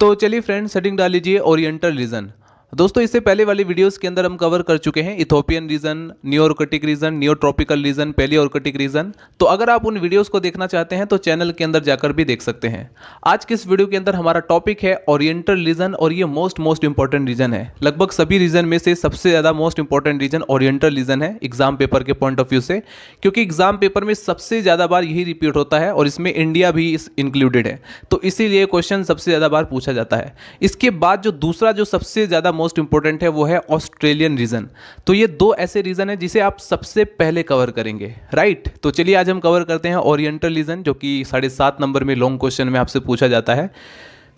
तो चलिए friend, setting डाल लीजिए ओरिएंटल रीजन। दोस्तों, इससे पहले वाली वीडियोस के अंदर हम कवर कर चुके हैं Ethiopian region, Neoarctic region, Neotropical region, Palaearctic region. तो अगर आप उन वीडियोस को देखना चाहते हैं तो चैनल के अंदर जाकर भी देख सकते हैं। आज के इस वीडियो के अंदर हमारा टॉपिक है ओरिएंटल रीजन, और ये मोस्ट इंपॉर्टेंट रीजन है। लगभग सभी रीजन में से सबसे ज़्यादा most important region oriental region है एग्जाम पेपर के पॉइंट ऑफ व्यू से, क्योंकि एग्जाम पेपर में सबसे ज़्यादा बार यही रिपीट होता है और इसमें इंडिया भी इंक्लूडेड है, तो इसीलिए क्वेश्चन सबसे ज़्यादा बार पूछा जाता है। इसके बाद जो दूसरा जो सबसे ज़्यादा मोस्ट इंपॉर्टेंट है वो है ऑस्ट्रेलियन रीजन। तो ये दो ऐसे रीजन है जिसे आप सबसे पहले कवर करेंगे, राइट। तो चलिए आज हम कवर करते हैं ओरिएंटल रीजन, जो कि 7.5 नंबर में लॉन्ग क्वेश्चन में आपसे पूछा जाता है।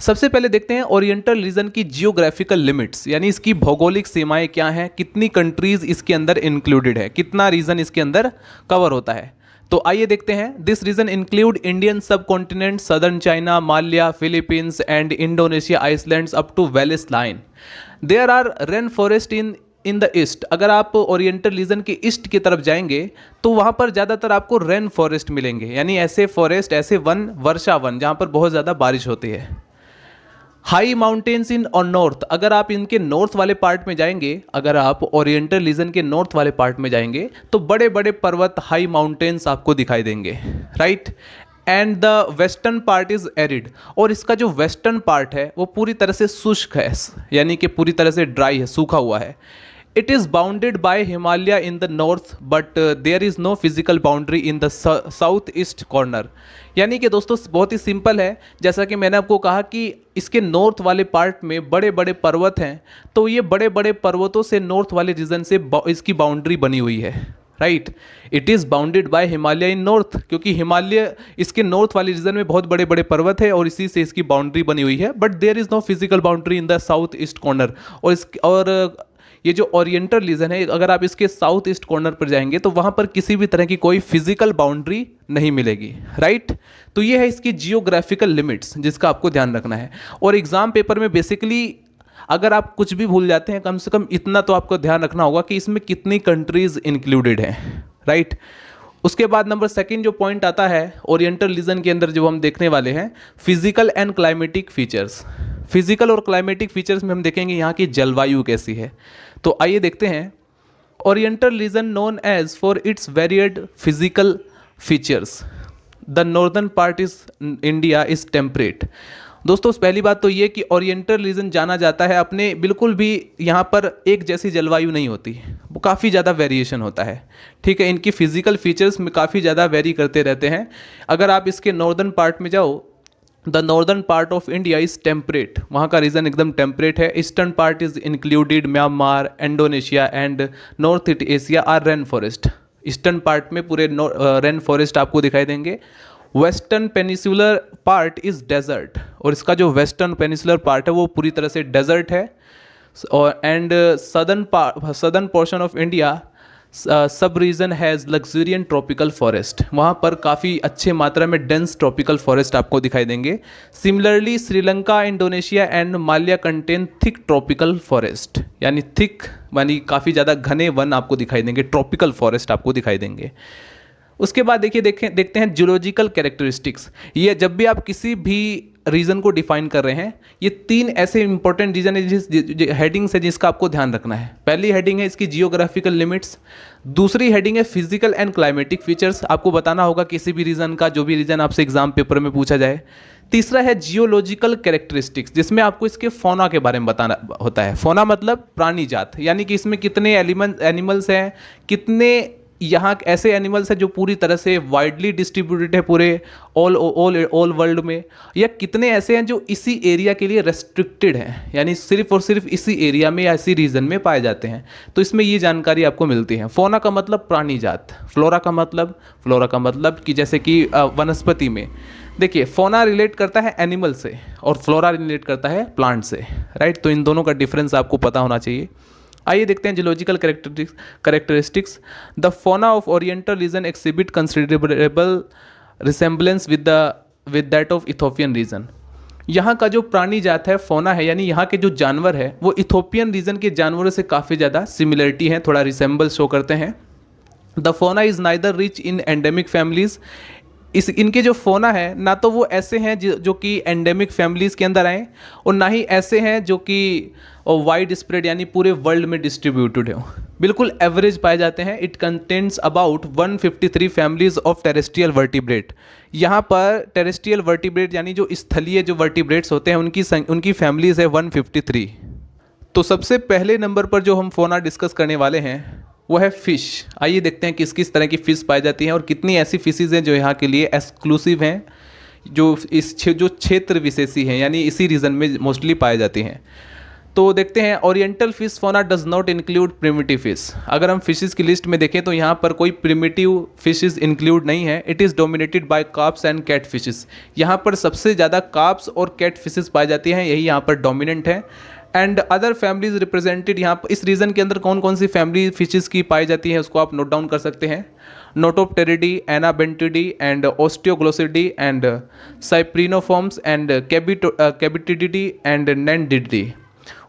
सबसे पहले देखते हैं ओरिएंटल रीजन की जियोग्राफिकल लिमिट्स, यानी इसकी भौगोलिक सीमाएं क्या हैं, कितनी कंट्रीज इसके अंदर इंक्लूडेड है, कितना रीजन इसके अंदर कवर होता है। तो आइए देखते हैं। This region include Indian subcontinent, southern China, Malaya, Philippines and Indonesia islands up to Wallace line. There are rain forest in the east. अगर आप ओरिएंटल रीजन के ईस्ट की तरफ जाएंगे तो वहाँ पर ज़्यादातर आपको रेन फॉरेस्ट मिलेंगे, यानी ऐसे फॉरेस्ट, ऐसे वन, वर्षा वन, जहाँ पर बहुत ज़्यादा बारिश होती है। हाई माउंटेन्स इन और नॉर्थ। अगर आप इनके नॉर्थ वाले पार्ट में जाएंगे, अगर आप ओरिएंटल रीजन के नॉर्थ वाले पार्ट में जाएंगे तो बड़े बड़े पर्वत, हाई माउंटेन्स आपको दिखाई देंगे, right. And the western part is arid. और इसका जो वेस्टर्न पार्ट है वो पूरी तरह से शुष्क है, यानी कि पूरी तरह से ड्राई है, सूखा हुआ है। It is bounded by Himalaya in the north, but there is no physical boundary in the south east corner. यानी कि दोस्तों बहुत ही सिंपल है, जैसा कि मैंने आपको कहा कि इसके नॉर्थ वाले पार्ट में बड़े बड़े पर्वत हैं, तो ये बड़े बड़े पर्वतों से नॉर्थ वाले रीजन से इसकी बाउंड्री बनी हुई है, right. It is bounded by Himalaya in north, क्योंकि हिमालय इसके नॉर्थ वाले रीजन में बहुत बड़े बड़े पर्वत है और इसी से इसकी बाउंड्री बनी हुई है। But there is no physical boundary in the south east corner. और ये जो ओरिएंटल रीजन है, अगर आप इसके साउथ ईस्ट कॉर्नर पर जाएंगे तो वहाँ पर किसी भी तरह की कोई फिजिकल बाउंड्री नहीं मिलेगी, राइट। तो ये है इसकी जियोग्राफिकल लिमिट्स, जिसका आपको ध्यान रखना है। और एग्जाम पेपर में बेसिकली अगर आप कुछ भी भूल जाते हैं, कम से कम इतना तो आपको ध्यान रखना होगा कि इसमें कितनी कंट्रीज इंक्लूडेड हैं, राइट। उसके बाद नंबर सेकंड जो पॉइंट आता है ओरिएंटल रीजन के अंदर जो हम देखने वाले हैं, physical and climatic features. Physical और क्लाइमेटिक फीचर्स में हम देखेंगे यहाँ की जलवायु कैसी है। तो आइए देखते हैं। Oriental region known as for its varied physical features, the northern part is India is temperate. दोस्तों पहली बात तो ये कि ओरिएंटल रीजन जाना जाता है अपने, बिल्कुल भी यहाँ पर एक जैसी जलवायु नहीं होती, वो काफ़ी ज़्यादा वेरिएशन होता है, ठीक है। इनकी फिजिकल फीचर्स में काफ़ी ज़्यादा वेरी करते रहते हैं। अगर आप इसके नॉर्दर्न पार्ट में जाओ, the northern part of India is temperate, वहाँ का रीजन एकदम टेम्परेट है। Eastern part is included Myanmar, Indonesia and north east Asia are rain forest. Eastern part में पूरे रेन फॉरेस्ट आपको दिखाई देंगे। Western peninsular part is desert, और इसका जो वेस्टर्न पेनिसुलर पार्ट है वो पूरी तरह से डेजर्ट है। और and southern portion of India सब रीजन हैज़ लग्जरियंट ट्रॉपिकल फॉरेस्ट, वहाँ पर काफ़ी अच्छे मात्रा में डेंस ट्रॉपिकल फॉरेस्ट आपको दिखाई देंगे। Similarly Sri Lanka, Indonesia and Mallya contain thick tropical forest, यानी थिक यानी काफ़ी ज़्यादा घने वन आपको दिखाई देंगे, ट्रॉपिकल फॉरेस्ट आपको दिखाई देंगे। उसके बाद देखते हैं जियोलॉजिकल कैरेक्टरिस्टिक्स। ये जब भी आप किसी भी रीजन को डिफाइन कर रहे हैं, ये तीन ऐसे इंपॉर्टेंट रीजन है जिस हेडिंग से जिसका आपको ध्यान रखना है। पहली हेडिंग है इसकी जियोग्राफिकल लिमिट्स, दूसरी हेडिंग है फिजिकल एंड क्लाइमेटिक फीचर्स, आपको बताना होगा किसी भी रीजन का, जो भी रीजन आपसे एग्जाम पेपर में पूछा जाए। तीसरा है जियोलॉजिकल कैरेक्टरिस्टिक्स, जिसमें आपको इसके फौना के बारे में बताना होता है। फौना मतलब प्राणी जात, यानी कि इसमें कितने एनिमल्स हैं, कितने यहाँ ऐसे एनिमल्स हैं जो पूरी तरह से वाइडली डिस्ट्रीब्यूटेड है पूरे ऑल वर्ल्ड में, या कितने ऐसे हैं जो इसी एरिया के लिए रेस्ट्रिक्टेड हैं, यानी सिर्फ और सिर्फ इसी एरिया में या इसी रीजन में पाए जाते हैं। तो इसमें ये जानकारी आपको मिलती है। फोना का मतलब प्राणी जात, फ्लोरा का मतलब कि जैसे कि वनस्पति में देखिए, फोना रिलेट करता है एनिमल से और फ्लोरा रिलेट करता है प्लांट से, राइट। तो इन दोनों का डिफरेंस आपको पता होना चाहिए। आइए देखते हैं geological characteristics. The fauna of oriental region exhibit considerable resemblance with that of Ethiopian region. यहाँ का जो प्राणी जात है, फोना है, यानी यहाँ के जो जानवर है वो इथोपियन रीजन के जानवरों से काफ़ी ज़्यादा सिमिलरिटी है, थोड़ा रिसेम्बल शो करते हैं। द फोना is neither rich in endemic families इस इनके जो फोना है ना तो वो ऐसे हैं जो कि एंडेमिक फैमिलीज़ के अंदर आए, और ना ही ऐसे हैं जो कि वाइड स्प्रेड यानी पूरे वर्ल्ड में डिस्ट्रीब्यूटेड हो, बिल्कुल एवरेज पाए जाते हैं। It contains about 153 families of terrestrial vertebrate. यहाँ पर टेरेस्ट्रियल वर्टिब्रेट यानी जो स्थलीय जो वर्टिब्रेट्स होते हैं उनकी फैमिलीज है 153। तो सबसे पहले नंबर पर जो हम फोना डिस्कस करने वाले हैं वो है फिश। आइए देखते हैं किस किस तरह की फ़िश पाई जाती हैं और कितनी ऐसी फिशेज़ हैं जो यहाँ के लिए एक्सक्लूसिव हैं, जो जो क्षेत्र विशेषी हैं यानी इसी रीजन में मोस्टली पाई जाती हैं। तो देखते हैं, ओरिएंटल फिश फोना does not include primitive fish. अगर हम फिशेस की लिस्ट में देखें तो यहाँ पर कोई प्रिमिटिव फिशेस इंक्लूड नहीं है। It is dominated by carps and cat fishes. यहाँ पर सबसे ज़्यादा कार्प्स और कैट फिशेस पाई जाती हैं, यही यहाँ पर डोमिनेंट है। एंड अदर फैमिलीज रिप्रेजेंटेड, यहाँ पर इस रीजन के अंदर कौन कौन सी फैमिली फिशेस की पाई जाती है उसको आप नोट डाउन कर सकते हैं। नोटोप्टेरिडी, एनाबेंटिडी एंड ओस्टियोग्लोसिडी एंड साइप्रिनोफॉर्म्स एंड कैबिटिडिडी एंड नैंडिडी।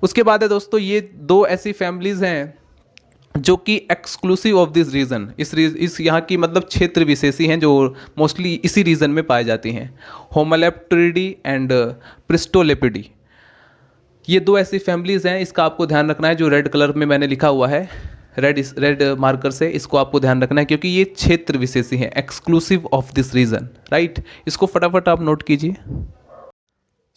उसके बाद है दोस्तों ये दो ऐसी फैमिलीज हैं जो कि एक्सक्लूसिव ऑफ दिस रीजन, इस यहाँ की मतलब क्षेत्र विशेषी हैं जो मोस्टली इसी रीजन में पाई जाती हैं। होमोलेप्टेरिडी एंड प्रिस्टोलेपिडी, ये दो ऐसी फैमिलीज हैं, इसका आपको ध्यान रखना है। जो रेड कलर में मैंने लिखा हुआ है रेड मार्कर से, इसको आपको ध्यान रखना है क्योंकि ये क्षेत्र विशेषी हैं, exclusive of this region, right. इसको फटाफट आप नोट कीजिए।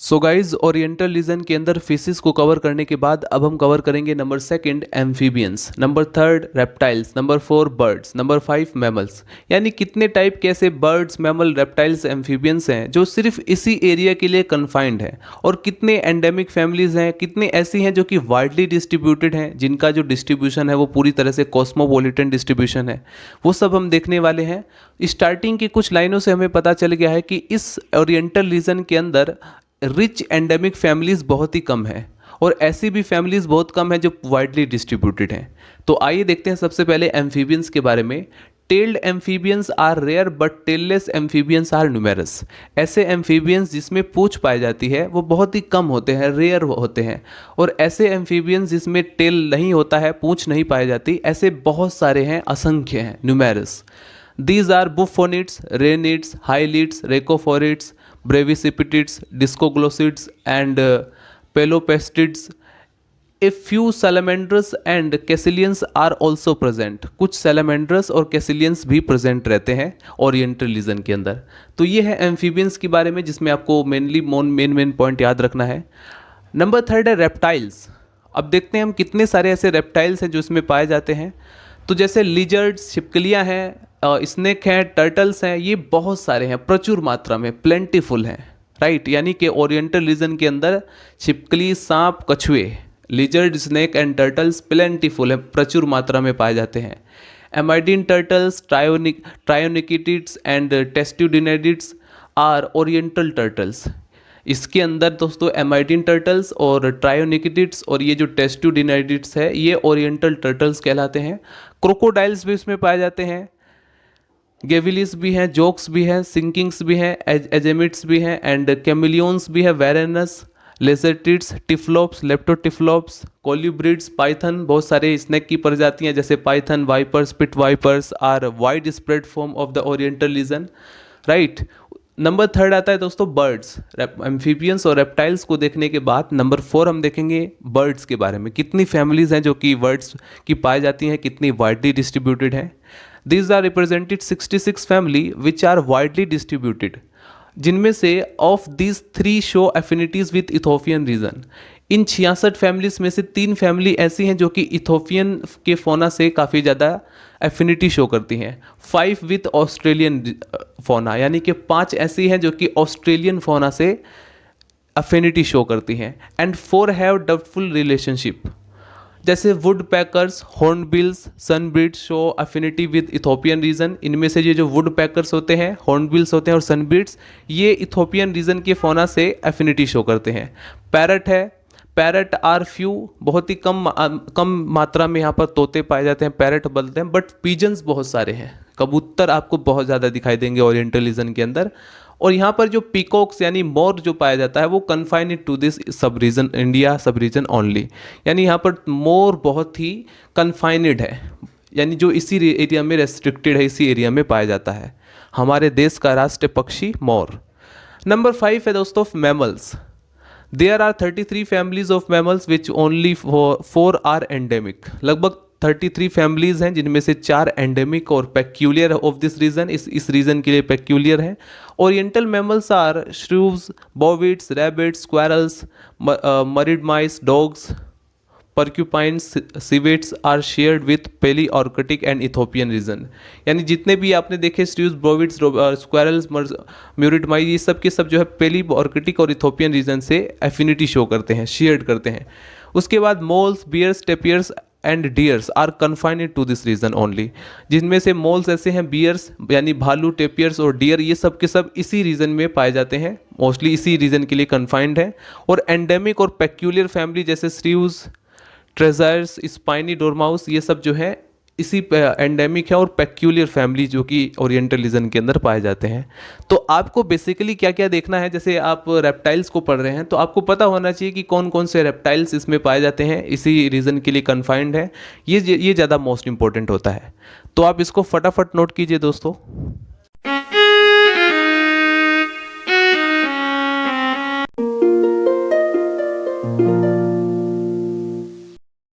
सो गाइज, ओरिएंटल रीजन के अंदर फिशेस को कवर करने के बाद अब हम कवर करेंगे number 2 amphibians, number 3 reptiles, number 4 birds, number 5 mammals. यानी कितने टाइप के ऐसे बर्ड्स, मैमल, रेप्टाइल्स, एम्फीबियंस हैं जो सिर्फ इसी एरिया के लिए कन्फाइंड है, और कितने एंडेमिक फैमिलीज हैं, कितने ऐसी हैं जो कि वाइडली डिस्ट्रीब्यूटेड हैं, जिनका जो डिस्ट्रीब्यूशन है वो पूरी तरह से कॉस्मोपॉलिटन डिस्ट्रीब्यूशन है, वो सब हम देखने वाले हैं। स्टार्टिंग की कुछ लाइनों से हमें पता चल गया है कि इस ओरिएंटल रीजन के अंदर रिच एंडेमिक फैमिलीज़ बहुत ही कम है, और ऐसी भी फैमिलीज़ बहुत कम है जो वाइडली डिस्ट्रीब्यूटेड हैं। तो आइए देखते हैं सबसे पहले एम्फीबियंस के बारे में। Tailed amphibians are rare but tailless amphibians are numerous. ऐसे एम्फीबियंस जिसमें पूंछ पाई जाती है वो बहुत ही कम होते हैं, रेयर होते हैं, और ऐसे एम्फीबियंस जिसमें टेल नहीं होता है, पूंछ नहीं पाई जाती, ऐसे बहुत सारे हैं, असंख्य हैं, numerous. These are buffonids, ranids, hylids, rhacoporids, brevicipitids, discoglossids and pelopestids. A few salamanders and caecilians are also present. कुछ salamanders और caecilians भी present रहते हैं ओरिएंटल रीजन के अंदर। तो ये है एम्फीबियंस के बारे में जिसमें आपको मेनली मेन पॉइंट याद रखना है। नंबर 3 है रेप्टाइल्स। अब देखते हैं हम कितने सारे ऐसे रेप्टाइल्स हैं जो इसमें पाए जाते हैं। तो जैसे लिजर्ड्स, छिपकलियाँ हैं, स्नेक हैं, टर्टल्स हैं, ये बहुत सारे हैं, प्रचुर मात्रा में, प्लेंटीफुल हैं, राइट। यानी कि ओरिएंटल रीजन के अंदर छिपकली, सांप, कछुए, lizard, snake and turtles plentiful हैं, प्रचुर मात्रा में पाए जाते हैं। Emydine turtles, trionychids and testudinids are Oriental turtles. इसके अंदर दोस्तों एमाइडीन टर्टल्स और ट्रायोनिकिटिड्स और ये जो टेस्ट्यूडिनेडिड्स है ये ओरिएंटल टर्टल्स कहलाते हैं। क्रोकोडाइल्स भी इसमें पाए जाते हैं, गेविलिस भी हैं, जोक्स भी हैं, सिंकिंग्स भी हैं, एजेमिट्स भी हैं एंड कैमिलियंस भी है, वेरेनस, लेजर्टिड्स, टिफ्लोप्स, लेप्टोटिफ्लोप्स, कोल्यूब्रिड्स, पाइथन। बहुत सारे स्नेक की प्रजातियां जैसे python, vipers, pit vipers are wide spread form of the oriental region, right. Number 3 आता है दोस्तों बर्ड्स। एम्फीबियंस और रेप्टाइल्स को देखने के बाद नंबर 4 हम देखेंगे बर्ड्स के बारे में। कितनी फैमिलीज हैं जो कि बर्ड्स की पाई जाती हैं, कितनी वाइडली डिस्ट्रीब्यूटेड हैं। These are represented 66 family which are widely distributed, जिनमें से of these 3 show affinities with Ethiopian region। In 66 families में से 3 फैमिली ऐसी हैं जो कि इथोपियन के फोना से काफ़ी ज़्यादा एफिनिटी शो करती हैं। 5 विथ ऑस्ट्रेलियन फोना, यानी कि 5 ऐसी हैं जो कि ऑस्ट्रेलियन फोना से एफिनिटी शो करती हैं। एंड 4 हैव डाउटफुल रिलेशनशिप, जैसे woodpeckers, hornbills, sunbirds show affinity with Ethiopian region. इनमें से ये जो वुड पैकर्स होते हैं, हॉर्नबिल्स होते हैं और सनब्रीड्स, ये इथोपियन रीजन के फोना से अफिनिटी शो करते हैं। पैरट है, पैरट आर फ्यू, बहुत ही कम मात्रा में यहाँ पर तोते पाए जाते हैं, पैरट बोलते हैं, बट पिजन्स बहुत सारे हैं, कबूतर आपको बहुत ज़्यादा दिखाई देंगे ओरिएंटल रीजन के अंदर। और यहाँ पर जो पीकॉक्स यानी मोर जो पाया जाता है वो कन्फाइंड टू दिस सब रीजन, इंडिया सब रीजन ओनली। यानी यहाँ पर मोर बहुत ही कन्फाइंड है, यानी जो इसी एरिया में रेस्ट्रिक्टेड है, इसी एरिया में पाया जाता है। हमारे देश का राष्ट्रीय पक्षी मोर। नंबर 5 है दोस्तों mammals. There are 33 families of mammals which only 4 are endemic. लगभग 33 फैमिलीज हैं जिनमें से 4 एंडेमिक और पेक्यूलियर ऑफ दिस रीजन, इस रीजन के लिए पेक्यूलियर हैं। Oriental mammals are shrews, bovids, rabbits, squirrels, murid mice, dogs, porcupines, civets are shared with Palaearctic and Ethiopian reason. यानी जितने भी आपने देखे स्ट्यूज, ब्रोविड्स, स्क्वायरल्स, म्यूरिड माई, ये सब के सब जो है पेली ऑर्कटिक और इथोपियन रीजन से एफिनिटी शो करते हैं, शेयर्ड करते हैं। उसके बाद moles, bears, tapirs and deers are confined to this region only. जिनमें से मोल्स ऐसे हैं, बियर्स यानी भालू, टेपियर्स और डियर ये सब के सब इसी रीजन में पाए जाते हैं, मोस्टली इसी रीजन के लिए कन्फाइंड है। और एंडेमिक और पेक्यूलियर फैमिली जैसे स्ट्यूज, ट्रेजर्स, स्पाइनी डोरमाउस ये सब जो है इसी एंडेमिक है और पेक्यूलियर फैमिली जो कि ओरिएंटल रीजन के अंदर पाए जाते हैं। तो आपको बेसिकली क्या क्या देखना है, जैसे आप रेप्टाइल्स को पढ़ रहे हैं तो आपको पता होना चाहिए कि कौन कौन से रेप्टाइल्स इसमें पाए जाते हैं, इसी रीजन के लिए कन्फाइंड है। ये ज़्यादा मोस्ट इंपॉर्टेंट होता है। तो आप इसको फटाफट नोट कीजिए दोस्तों।